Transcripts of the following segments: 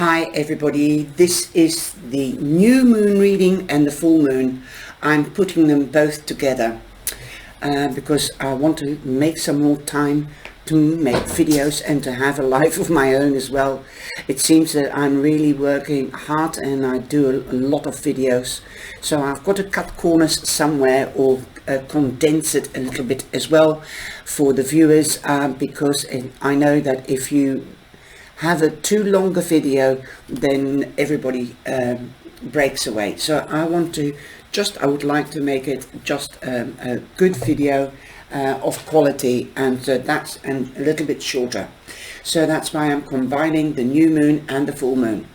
Hi everybody, this is the new moon reading and the full moon. I'm putting them both together because I want to make some more time to make videos and to have a life of my own as well. It seems that I'm really working hard and I do a lot of videos, so I've got to cut corners somewhere or condense it a little bit as well for the viewers, because I know that if you have a too long a video, then everybody breaks away. So I would like to make it just a good video of quality, and that's a little bit shorter. So that's why I'm combining the new moon and the full moon.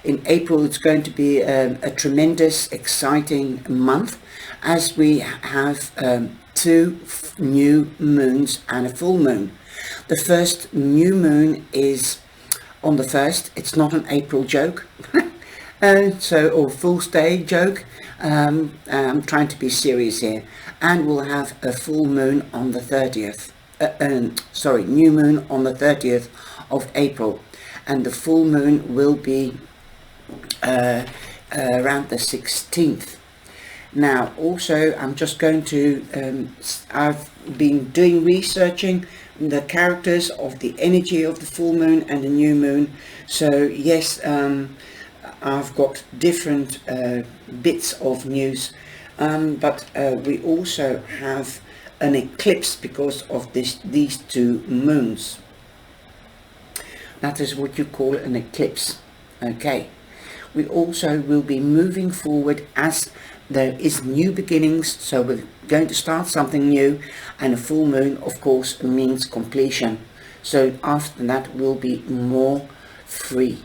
In April it's going to be a tremendous exciting month, as we have two new moons and a full moon. The first new moon is on the 1st. It's not an April joke, or Fool's Day joke. I'm trying to be serious here. And we'll have a full moon on the 30th. New moon on the 30th of April, and the full moon will be around the 16th. Now, also, I'm just going to. I've been researching the characters of the energy of the full moon and the new moon. So yes, I've got different bits of news, but we also have an eclipse because of these two moons. That is what you call an eclipse. Okay, we also will be moving forward as there is new beginnings, so we're going to start something new, and a full moon of course means completion. So after that we'll be more free.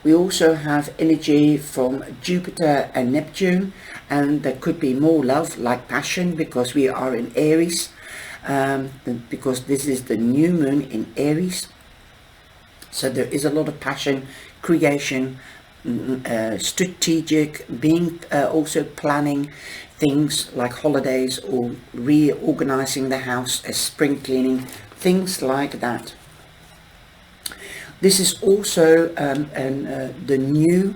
We also have energy from Jupiter and Neptune, and there could be more love, like passion, because we are in Aries, because this is the new moon in Aries. So there is a lot of passion, creation, strategic, being also planning things like holidays or reorganizing the house, spring cleaning, things like that. This is also the new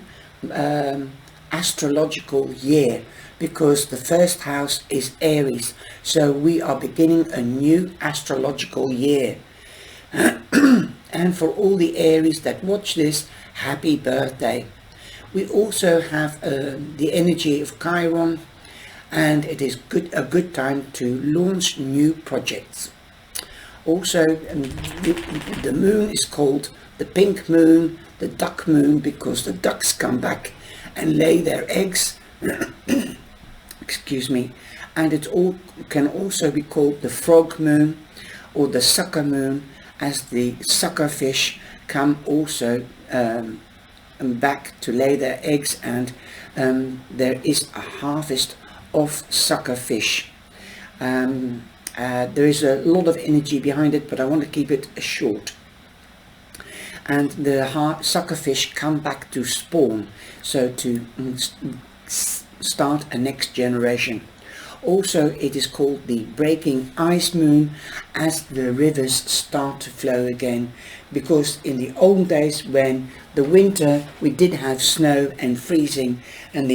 astrological year, because the first house is Aries, so we are beginning a new astrological year. And for all the Aries that watch this, happy birthday. We also have the energy of Chiron, and it is a good time to launch new projects. Also, the moon is called the pink moon, the duck moon, because the ducks come back and lay their eggs. Excuse me. And it can also be called the frog moon or the sucker moon, as the sucker fish come also back to lay their eggs, and there is a harvest of sucker fish. There is a lot of energy behind it, but I want to keep it short. And the sucker fish come back to spawn, so to start a next generation. Also, it is called the breaking ice moon, as the rivers start to flow again, because in the old days, when the winter, we did have snow and freezing, and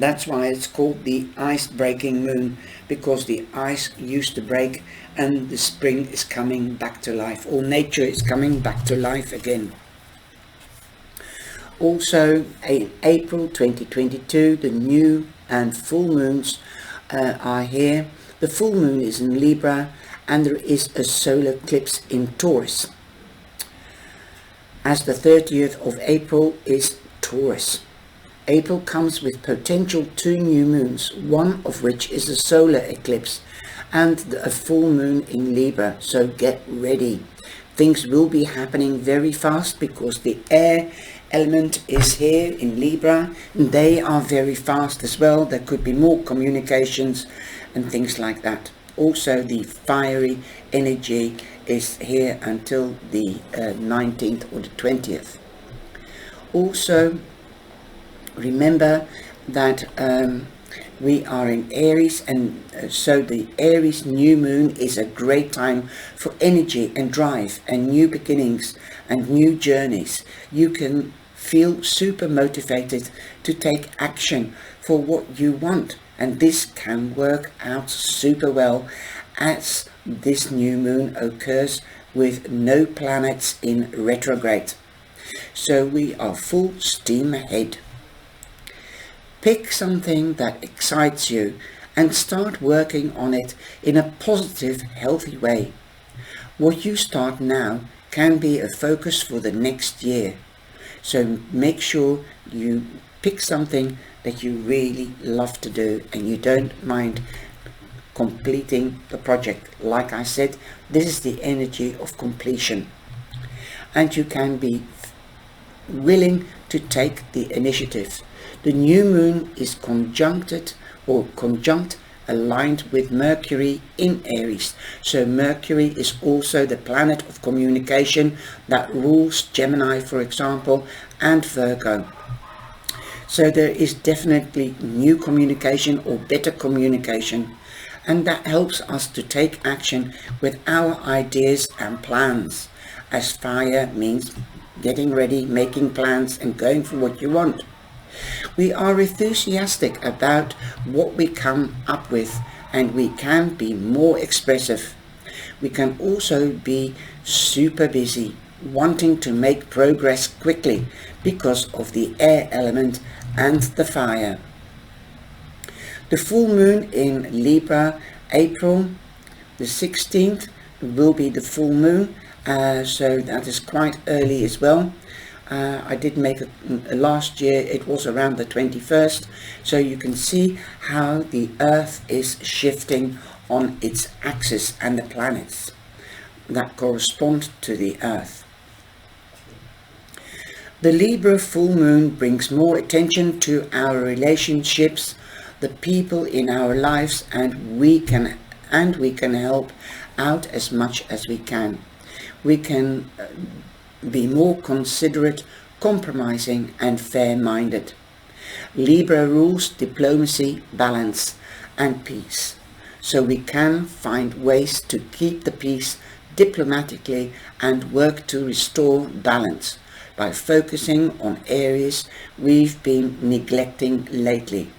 that's why it's called the ice breaking moon, because the ice used to break and the spring is coming back to life, or nature is coming back to life again. Also, in April 2022, the new and full moons are here. The full moon is in Libra, and there is a solar eclipse in Taurus, as the 30th of April is Taurus. April comes with potential two new moons, one of which is a solar eclipse and a full moon in Libra, so get ready. Things will be happening very fast because the air element is here in Libra. They are very fast as well. There could be more communications and things like that. Also, the fiery energy is here until the 19th or the 20th. Also, remember that We are in Aries, and so the Aries new moon is a great time for energy and drive and new beginnings and new journeys. You can feel super motivated to take action for what you want, and this can work out super well as this new moon occurs with no planets in retrograde. So we are full steam ahead. Pick something that excites you and start working on it in a positive, healthy way. What you start now can be a focus for the next year. So make sure you pick something that you really love to do and you don't mind completing the project. Like I said, this is the energy of completion. And you can be willing to take the initiative. The new moon is conjunct aligned with Mercury in Aries. So Mercury is also the planet of communication that rules Gemini, for example, and Virgo. So there is definitely new communication or better communication, and that helps us to take action with our ideas and plans, as fire means getting ready, making plans and going for what you want. We are enthusiastic about what we come up with, and we can be more expressive. We can also be super busy, wanting to make progress quickly because of the air element and the fire. The full moon in Libra, April the 16th, will be the full moon, so that is quite early as well. I did make last year, it was around the 21st, so you can see how the Earth is shifting on its axis and the planets that correspond to the Earth. The Libra full moon brings more attention to our relationships, the people in our lives, and we can help out as much as we can. We can be more considerate, compromising and fair-minded. Libra rules diplomacy, balance and peace. So we can find ways to keep the peace diplomatically and work to restore balance by focusing on areas we've been neglecting lately.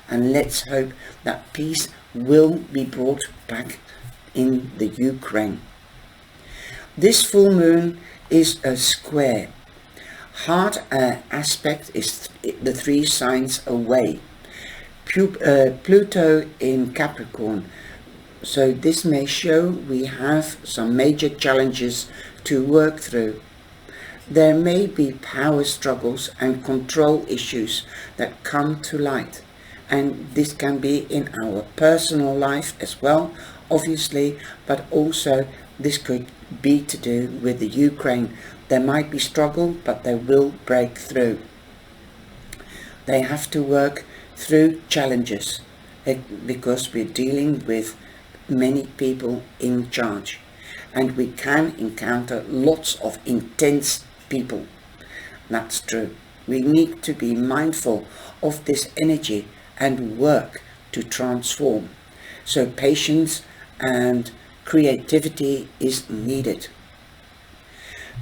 And let's hope that peace will be brought back in the Ukraine. This full moon is a square. Hard aspect is the 3 signs away. Pluto in Capricorn. So this may show we have some major challenges to work through. There may be power struggles and control issues that come to light. And this can be in our personal life as well, obviously, but also this could be to do with the Ukraine. There might be struggle, but they will break through. They have to work through challenges because we're dealing with many people in charge, and we can encounter lots of intense people. That's true. We need to be mindful of this energy and work to transform. So patience and creativity is needed.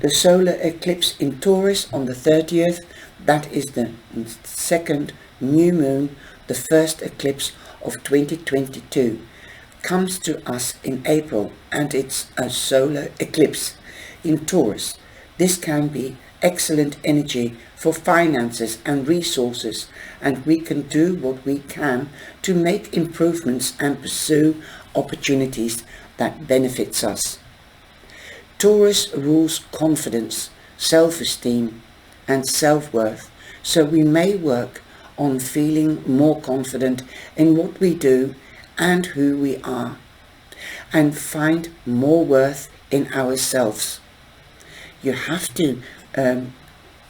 The solar eclipse in Taurus on the 30th, that is the second new moon, the first eclipse of 2022, comes to us in April, and it's a solar eclipse in Taurus. This can be excellent energy for finances and resources, and we can do what we can to make improvements and pursue opportunities that benefits us. Taurus rules confidence, self-esteem and self-worth, so we may work on feeling more confident in what we do and who we are, and find more worth in ourselves. You have to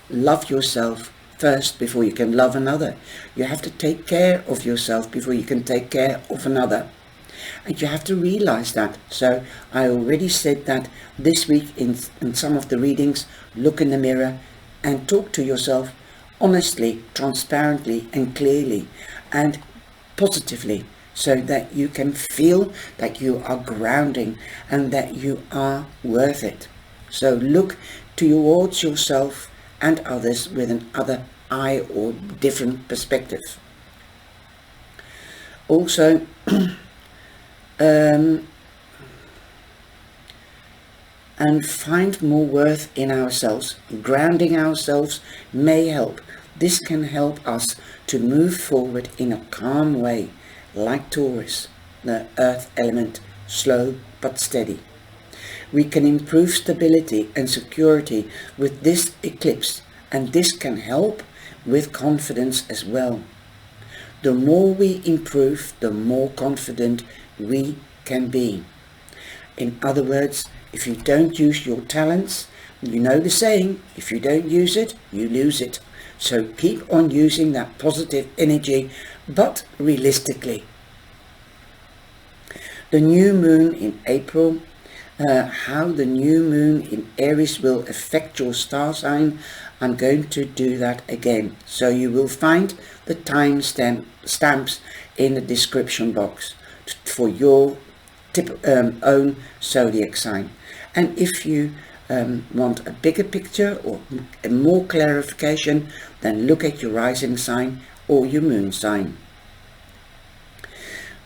love yourself first before you can love another. You have to take care of yourself before you can take care of another. And you have to realize that. So I already said that this week in some of the readings. Look in the mirror and talk to yourself honestly, transparently and clearly, and positively, so that you can feel that you are grounding and that you are worth it. So look towards yourself and others with an other eye or different perspective. Also, and find more worth in ourselves. Grounding ourselves may help. This can help us to move forward in a calm way, like Taurus, the earth element, slow but steady. We can improve stability and security with this eclipse, and this can help with confidence as well. The more we improve, the more confident we can be. In other words, if you don't use your talents, you know the saying, if you don't use it, you lose it. So keep on using that positive energy, but realistically. The new moon in April, how the new moon in Aries will affect your star sign, I'm going to do that again. So you will find the time stamps in the description box for your own zodiac sign. And if you want a bigger picture or more clarification, then look at your rising sign or your moon sign.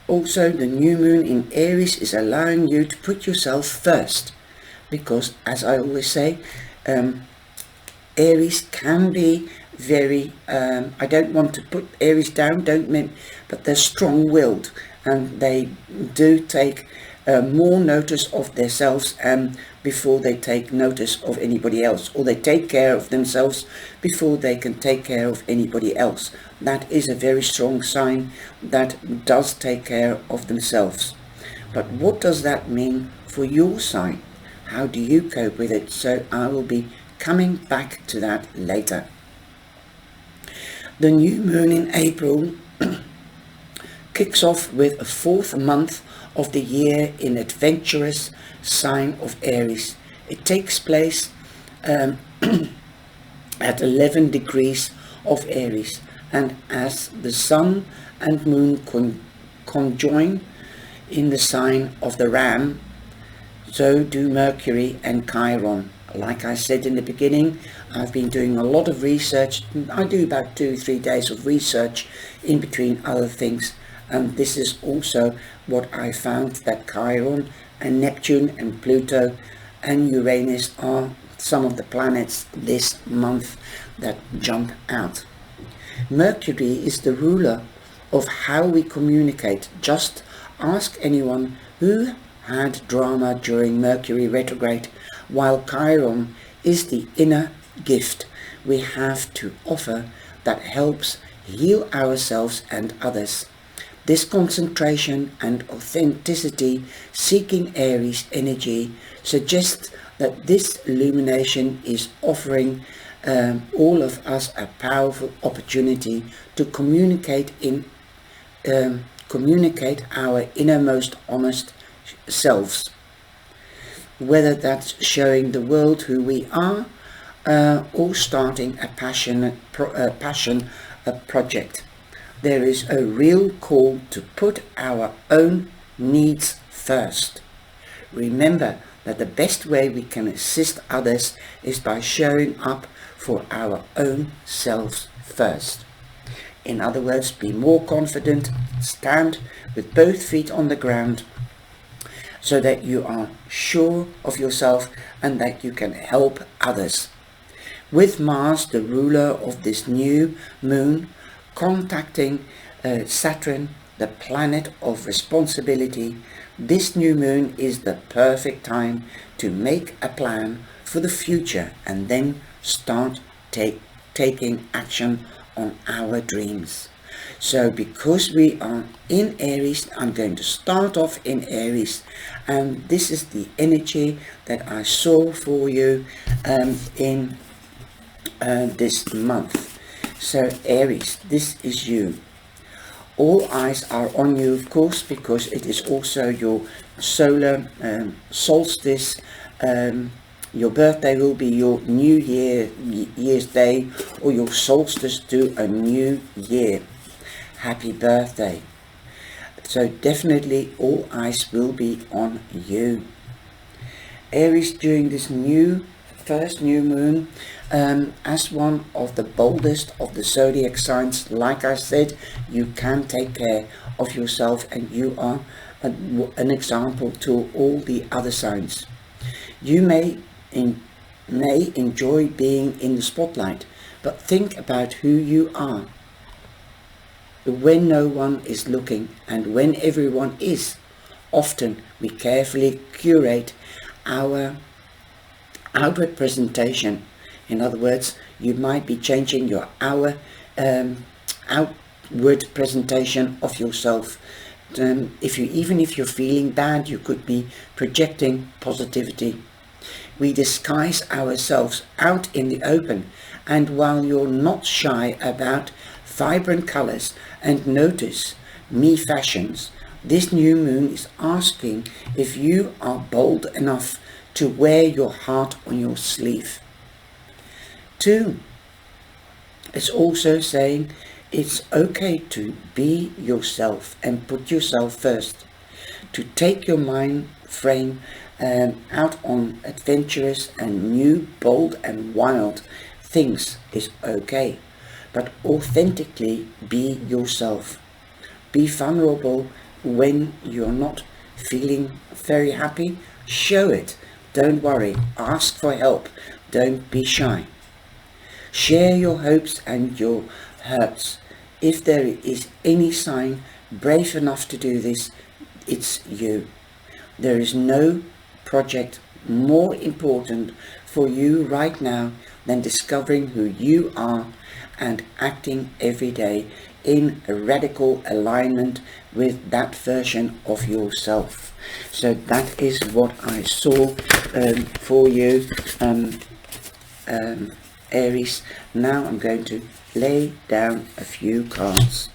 Also, the new moon in Aries is allowing you to put yourself first, because as I always say, Aries can be very, I don't want to put Aries down, but they're strong-willed, and they do take more notice of themselves before they take notice of anybody else, or they take care of themselves before they can take care of anybody else. That is a very strong sign that does take care of themselves. But what does that mean for your sign? How do you cope with it? So I will be coming back to that later. The new moon in April kicks off with a 4th month of the year in adventurous sign of Aries. It takes place at 11 degrees of Aries, and as the sun and moon conjoin in the sign of the Ram, so do Mercury and Chiron. Like I said in the beginning, I've been doing a lot of research. I do about 2-3 days of research in between other things, and this is also what I found, that Chiron and Neptune and Pluto and Uranus are some of the planets this month that jump out. Mercury is the ruler of how we communicate. Just ask anyone who had drama during Mercury retrograde, while Chiron is the inner gift we have to offer that helps heal ourselves and others. This concentration and authenticity seeking Aries energy suggests that this illumination is offering all of us a powerful opportunity to communicate our innermost honest selves, whether that's showing the world who we are or starting a passion project. There is a real call to put our own needs first. Remember that the best way we can assist others is by showing up for our own selves first. In other words, be more confident, stand with both feet on the ground so that you are sure of yourself and that you can help others. With Mars, the ruler of this new moon, contacting Saturn, the planet of responsibility, this new moon is the perfect time to make a plan for the future and then start taking action on our dreams. So because we are in Aries, I'm going to start off in Aries, and this is the energy that I saw for you in this month. So Aries, this is you. All eyes are on you, of course, because it is also your solar solstice. Your birthday will be your New Year's Day, or your solstice to a new year. Happy birthday. So definitely all eyes will be on you. Aries, during this first new moon, as one of the boldest of the zodiac signs, like I said, you can take care of yourself, and you are an example to all the other signs. You may enjoy being in the spotlight, but think about who you are when no one is looking, and when everyone is. Often we carefully curate our outward presentation. In other words, you might be changing your outward presentation of yourself. Even if you're feeling bad, you could be projecting positivity. We disguise ourselves out in the open, and while you're not shy about vibrant colors and notice me fashions, this new moon is asking if you are bold enough to wear your heart on your sleeve. 2. It's also saying it's okay to be yourself and put yourself first. To take your mind frame out on adventurous and new, bold and wild things is okay. But authentically be yourself. Be vulnerable when you're not feeling very happy. Show it. Don't worry. Ask for help. Don't be shy. Share your hopes and your hurts. If there is any sign brave enough to do this, it's you. There is no project more important for you right now than discovering who you are and acting every day in a radical alignment with that version of yourself. So that is what I saw for you, Aries. Now I'm going to lay down a few cards,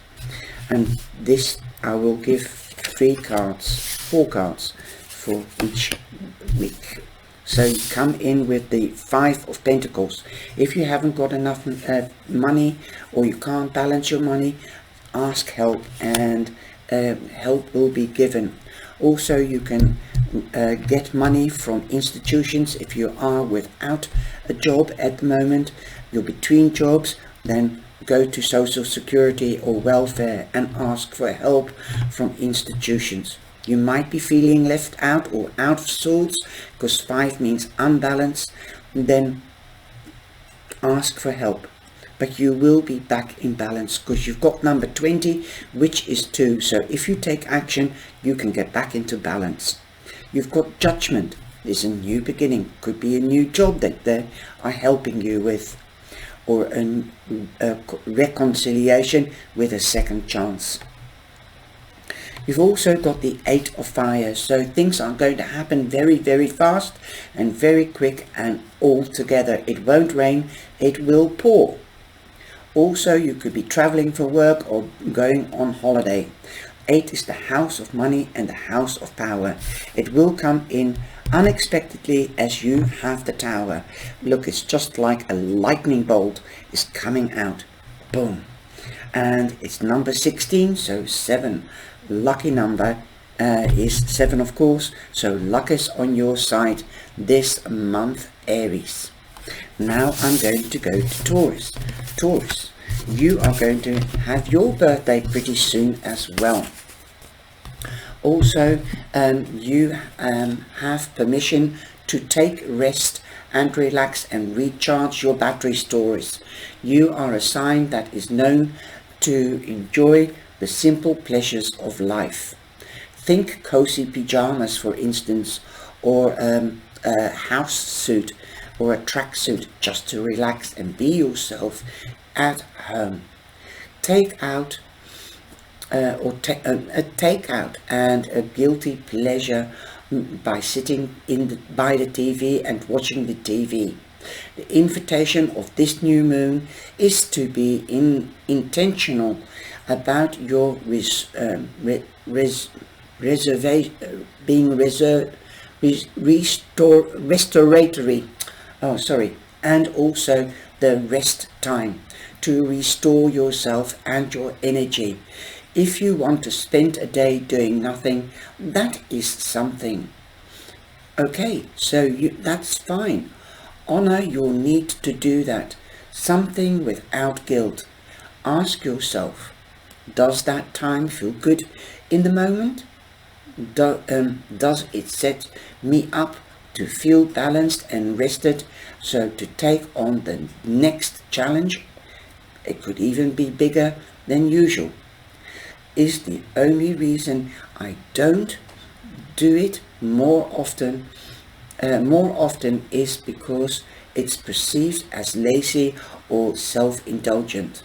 and this I will give 4 cards for each week. So you come in with the 5 of Pentacles. If you haven't got enough money, or you can't balance your money, ask help, and help will be given. Also, you can get money from institutions. If you are without a job at the moment, you're between jobs, then go to Social Security or welfare and ask for help from institutions. You might be feeling left out or out of sorts, because 5 means unbalance. Then ask for help. But you will be back in balance, because you've got number 20, which is 2. So if you take action, you can get back into balance. You've got Judgment. There's a new beginning. Could be a new job that they are helping you with, or a reconciliation with a second chance. You've also got the 8 of Fire, so things are going to happen very, very fast and very quick and all together. It won't rain, it will pour. Also, you could be traveling for work or going on holiday. 8 is the house of money and the house of power. It will come in unexpectedly as you have the Tower. Look, it's just like a lightning bolt is coming out. Boom. And it's number 16, so 7. Lucky number is 7, of course, so luck is on your side this month, Aries. Now I'm going to go to Taurus. Taurus, you are going to have your birthday pretty soon as well. Also, you have permission to take rest and relax and recharge your battery storage. You are a sign that is known to enjoy the simple pleasures of life. Think cozy pajamas, for instance, or a house suit or a tracksuit, just to relax and be yourself at home. Take out a takeout and a guilty pleasure by sitting by the TV and watching the TV. The invitation of this new moon is to be intentional about your restoratory, and also the rest time to restore yourself and your energy. If you want to spend a day doing nothing, that is something. Okay, so that's fine. Honor your need to do that. Something without guilt. Ask yourself, does that time feel good in the moment? Does it set me up to feel balanced and rested, so to take on the next challenge? It could even be bigger than usual. Is the only reason I don't do it more often is because it's perceived as lazy or self-indulgent.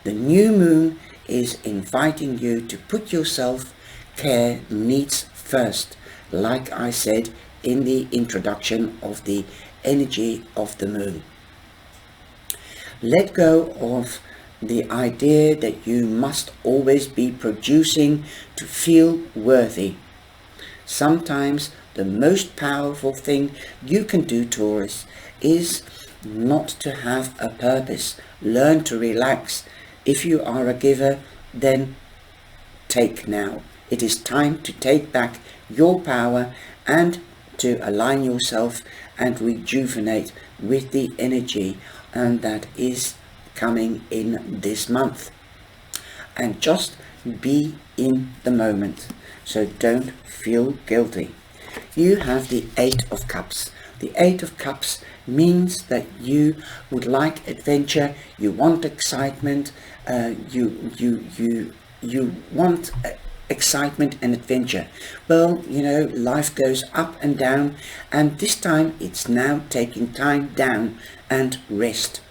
The new moon is inviting you to put your self-care needs first, like I said in the introduction of the energy of the moon. Let go of the idea that you must always be producing to feel worthy. Sometimes the most powerful thing you can do, Taurus, is not to have a purpose. Learn to relax. If you are a giver, then take now. It is time to take back your power and to align yourself and rejuvenate with the energy that is coming in this month. And just be in the moment. So don't feel guilty. You have the Eight of Cups. The Eight of Cups means that you would like adventure, you want excitement, you want excitement and adventure. Well, you know, life goes up and down, and this time it's now taking time down and rest.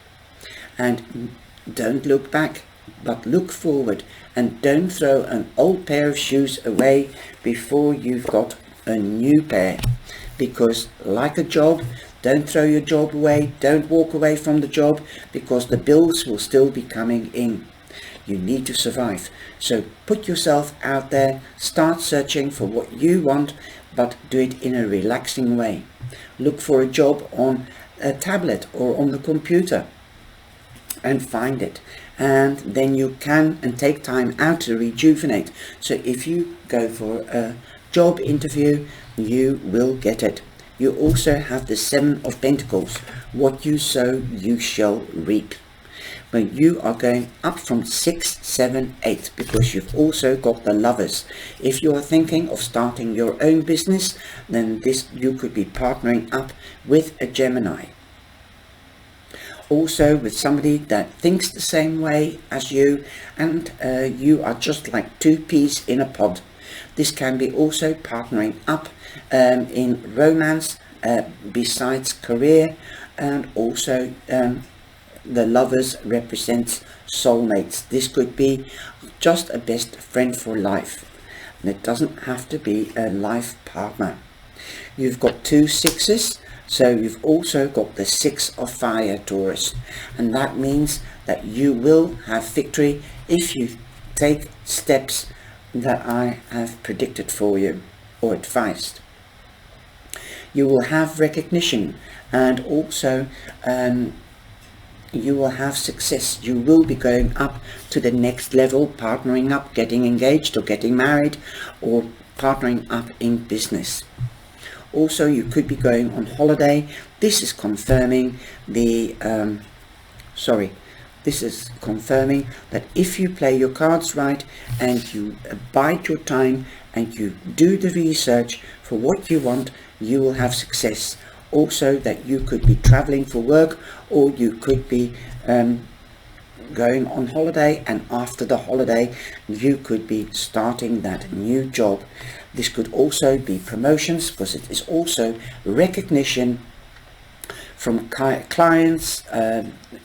And don't look back, but look forward, and don't throw an old pair of shoes away before you've got a new pair. Because like a job, don't throw your job away, don't walk away from the job, because the bills will still be coming in. You need to survive. So put yourself out there, start searching for what you want, but do it in a relaxing way. Look for a job on a tablet or on the computer and find it, and then you can take time out to rejuvenate. So if you go for a job interview, you will get it. You also have the Seven of Pentacles. What you sow, you shall reap. But you are going up from 6, 7, 8, because you've also got the Lovers. If you are thinking of starting your own business, then you could be partnering up with a Gemini. Also with somebody that thinks the same way as you, and you are just like two peas in a pod. This can be also partnering up in romance, besides career, and also the Lovers represents soulmates. This could be just a best friend for life, and it doesn't have to be a life partner. You've got 2 6s, so you've also got the 6 of Fire, Taurus, and that means that you will have victory if you take steps that I have predicted for you or advised. You will have recognition, and also you will have success. You will be going up to the next level, partnering up, getting engaged or getting married, or partnering up in business. Also, you could be going on holiday. This is confirming that if you play your cards right and you bide your time and you do the research for what you want, you will have success. Also, that you could be traveling for work, or you could be going on holiday, and after the holiday you could be starting that new job. This could also be promotions, because it is also recognition from clients,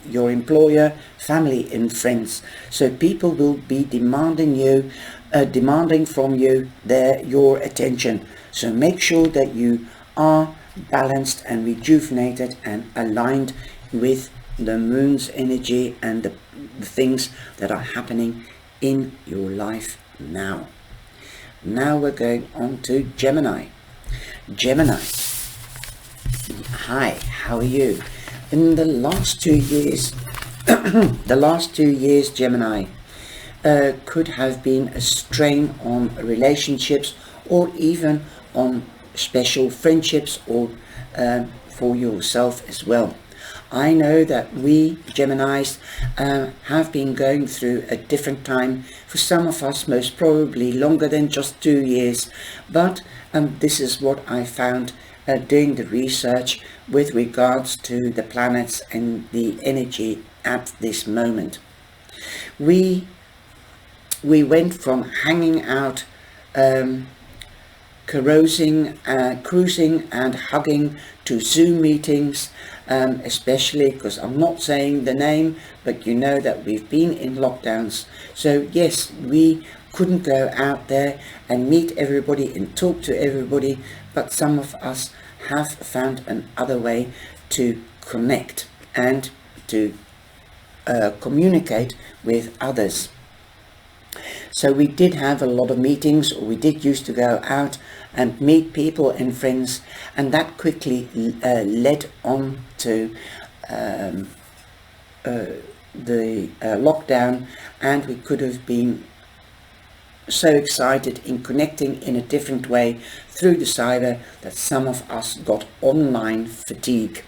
your employer, family and friends. So people will be demanding from you your attention. So make sure that you are balanced and rejuvenated and aligned with the moon's energy and the things that are happening in your life now. Now we're going on to Gemini. Gemini, hi, how are you? In the last 2 years, Gemini, could have been a strain on relationships, or even on special friendships, or for yourself as well. I know that we Geminis have been going through a different time, for some of us most probably longer than just 2 years, but this is what I found doing the research with regards to the planets and the energy at this moment. We went from hanging out, cruising and hugging, to Zoom meetings, especially because I'm not saying the name, but you know that we've been in lockdowns. So yes, we couldn't go out there and meet everybody and talk to everybody, but some of us have found another way to connect and to communicate with others. So we did have a lot of meetings, or we did used to go out and meet people and friends, and that quickly led on to the lockdown, and we could have been so excited in connecting in a different way through the cyber that some of us got online fatigue.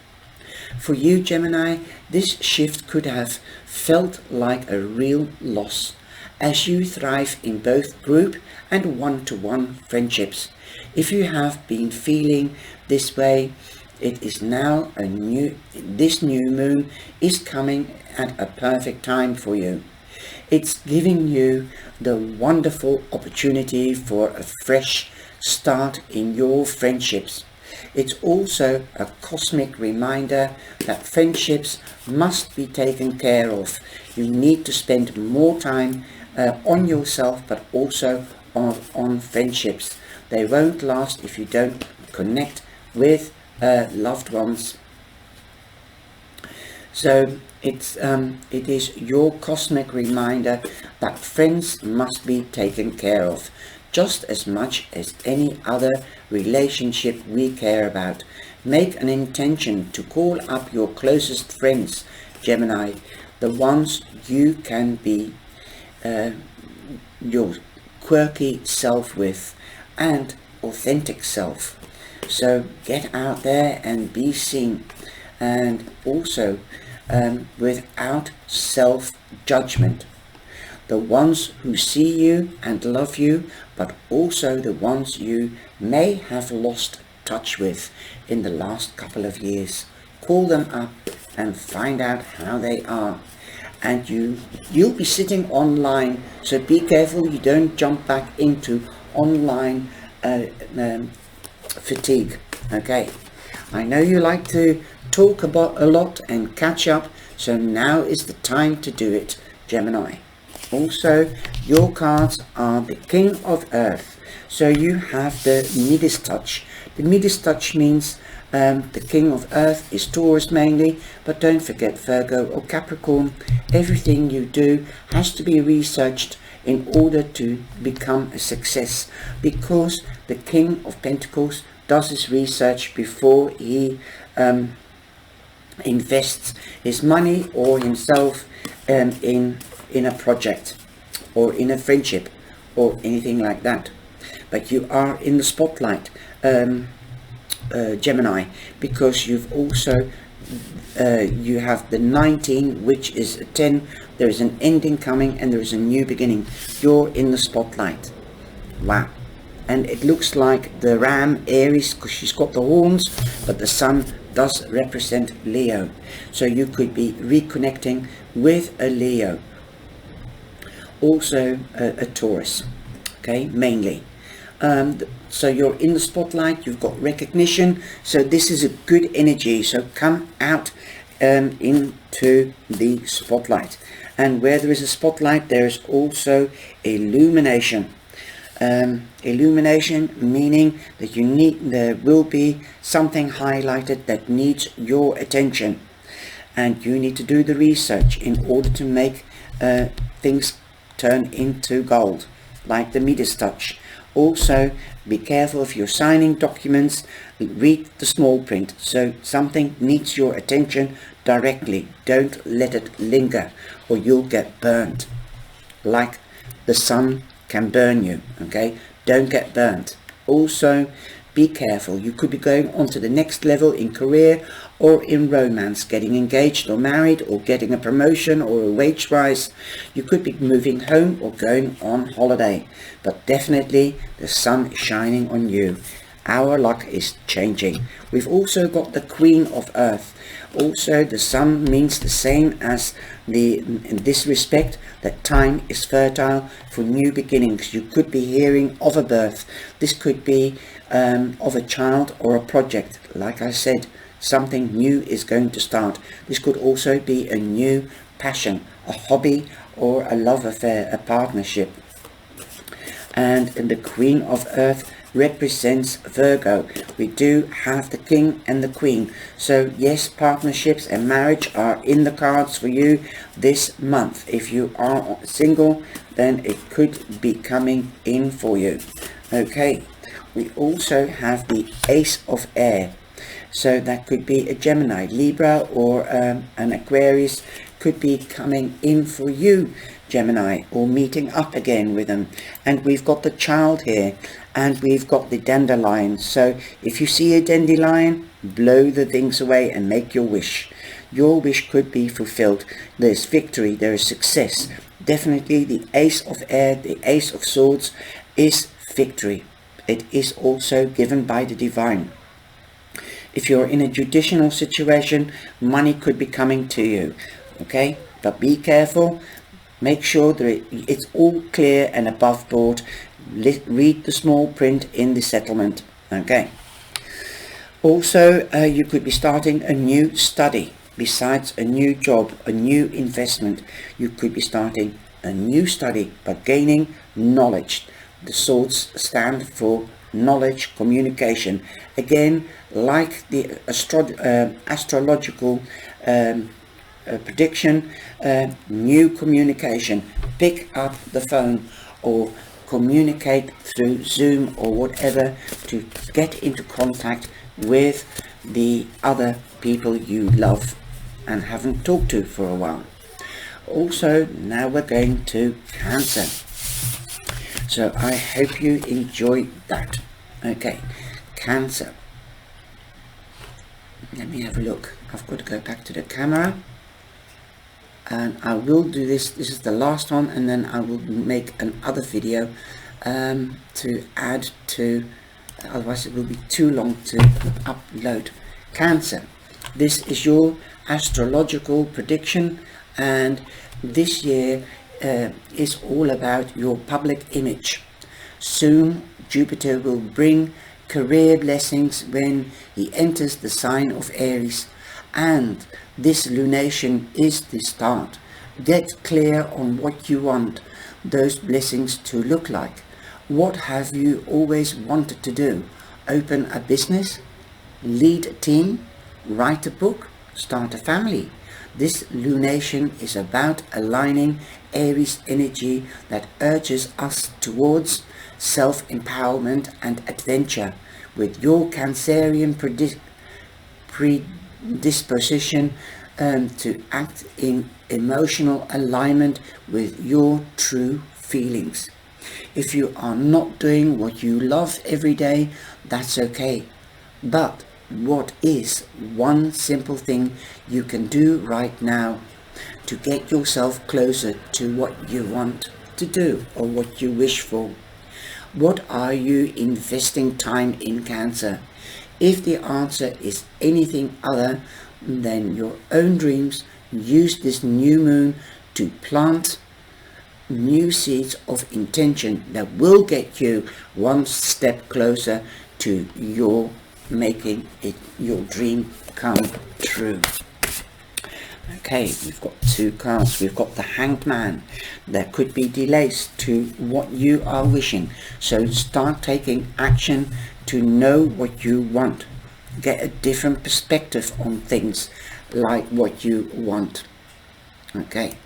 For you Gemini, this shift could have felt like a real loss, as you thrive in both group and one-to-one friendships. If you have been feeling this way, it is now this new moon is coming at a perfect time for you. It's giving you the wonderful opportunity for a fresh start in your friendships. It's also a cosmic reminder that friendships must be taken care of. You need to spend more time on yourself, but also on friendships. They won't last if you don't connect with loved ones. So it is your cosmic reminder that friends must be taken care of, just as much as any other relationship we care about. Make an intention to call up your closest friends, Gemini, the ones you can be your quirky self with, and authentic self. So get out there and be seen, and also without self-judgment. The ones who see you and love you, but also the ones you may have lost touch with in the last couple of years. Call them up and find out how they are. And you'll be sitting online, so be careful you don't jump back into online fatigue. Okay, I know you like to talk about a lot and catch up, so now is the time to do it, Gemini. Also, your cards are the King of Earth, so you have the Midas touch. The Midas touch means the King of Earth is Taurus mainly, but don't forget Virgo or Capricorn. Everything you do has to be researched in order to become a success, because the King of Pentacles does his research before he invests his money or himself in a project or in a friendship or anything like that. But you are in the spotlight, Gemini, because you've also you have the 19, which is a 10. There is an ending coming and there is a new beginning. You're in the spotlight. Wow. And it looks like the ram Aries, because she's got the horns, but the sun does represent Leo. So you could be reconnecting with a Leo. Also a Taurus, okay, mainly. So you're in the spotlight, you've got recognition, so this is a good energy. So come out into the spotlight, and where there is a spotlight there is also illumination. Illumination meaning that there will be something highlighted that needs your attention, and you need to do the research in order to make things turn into gold, like the Midas touch. Also, be careful if you're signing documents, read the small print. So something needs your attention directly. Don't let it linger or you'll get burned, like the sun can burn you. Okay, don't get burnt. Also, be careful. You could be going on to the next level in career or in romance, getting engaged or married, or getting a promotion or a wage rise. You could be moving home or going on holiday, but definitely the sun is shining on you. Our luck is changing. We've also got the Queen of Earth. Also, the sun means the same as in this respect, that time is fertile for new beginnings. You could be hearing of a birth. This could be of a child or a project. Like I said, something new is going to start. This could also be a new passion, a hobby, or a love affair, a partnership. And the Queen of Earth represents Virgo. We do have the King and the Queen. So yes, partnerships and marriage are in the cards for you this month. If you are single, then it could be coming in for you. Okay, we also have the Ace of Air. So that could be a Gemini, Libra, or an Aquarius could be coming in for you, Gemini, or meeting up again with them. And we've got the Child here, and we've got the dandelion. So if you see a dandelion, blow the things away and make your wish. Your wish could be fulfilled. There's victory, there is success. Definitely the Ace of Air, the Ace of Swords is victory. It is also given by the divine. If you're in a judicial situation, money could be coming to you. Okay, but be careful. Make sure that it's all clear and above board. Read the small print in the settlement. Okay. Also, you could be starting a new study. Besides a new job, a new investment, you could be starting a new study, but gaining knowledge. The swords stand for knowledge, communication. Again, like the astrological prediction, new communication. Pick up the phone or communicate through Zoom or whatever to get into contact with the other people you love and haven't talked to for a while. Also, now we're going to Cancer. So I hope you enjoyed that. Okay, Cancer. Let me have a look. I've got to go back to the camera. And I will do this. This is the last one, and then I will make another video to add to, otherwise it will be too long to upload. Cancer. This is your astrological prediction, and this year is all about your public image. Soon Jupiter will bring career blessings when he enters the sign of Aries, and this lunation is the start. Get clear on what you want those blessings to look like. What have you always wanted to do? Open a business, lead a team, write a book, start a family. This lunation is about aligning Aries energy that urges us towards self-empowerment and adventure. With your Cancerian predisposition to act in emotional alignment with your true feelings. If you are not doing what you love every day, that's okay. But what is one simple thing you can do right now to get yourself closer to what you want to do or what you wish for? What are you investing time in, Cancer? If the answer is anything other than your own dreams, use this new moon to plant new seeds of intention that will get you one step closer to your making it your dream come true. Okay, we've got two cards. We've got the Hanged Man. There could be delays to what you are wishing, so start taking action to know what you want. Get a different perspective on things like what you want. Okay.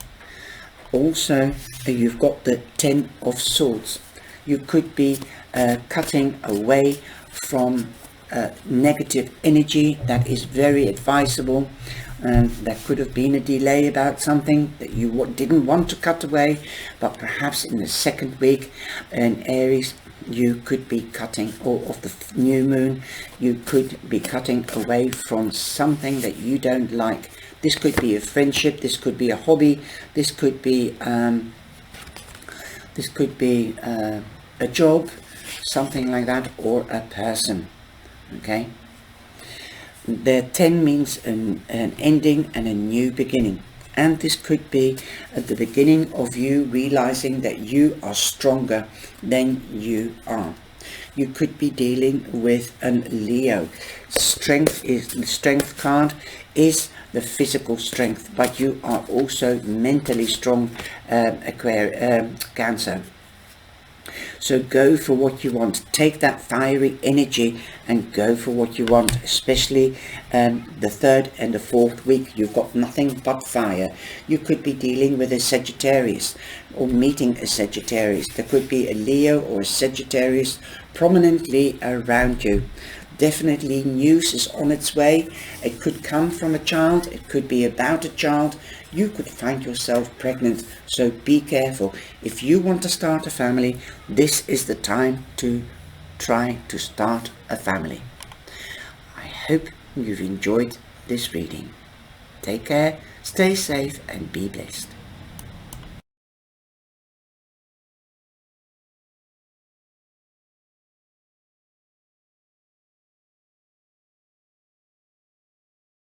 Also, you've got the Ten of Swords. You could be cutting away from negative energy. That is very advisable. and there could have been a delay about something that you didn't want to cut away, but perhaps in the second week in Aries you could be cutting, or of the new moon, you could be cutting away from something that you don't like. This could be a friendship, this could be a hobby, this could be a job, something like that, or a person. Okay, the 10 means an ending and a new beginning, and this could be at the beginning of you realizing that you are stronger than you are. You could be dealing with an Leo. Strength is the strength card, is the physical strength, but you are also mentally strong, Cancer. So go for what you want. Take that fiery energy and go for what you want, especially the third and the fourth week. You've got nothing but fire. You could be dealing with a Sagittarius or meeting a Sagittarius. There could be a Leo or a Sagittarius prominently around you. Definitely news is on its way. It could come from a child, it could be about a child. You could find yourself pregnant, so be careful. If you want to start a family, this is the time to try to start a family. I hope you've enjoyed this reading. Take care, stay safe and be blessed.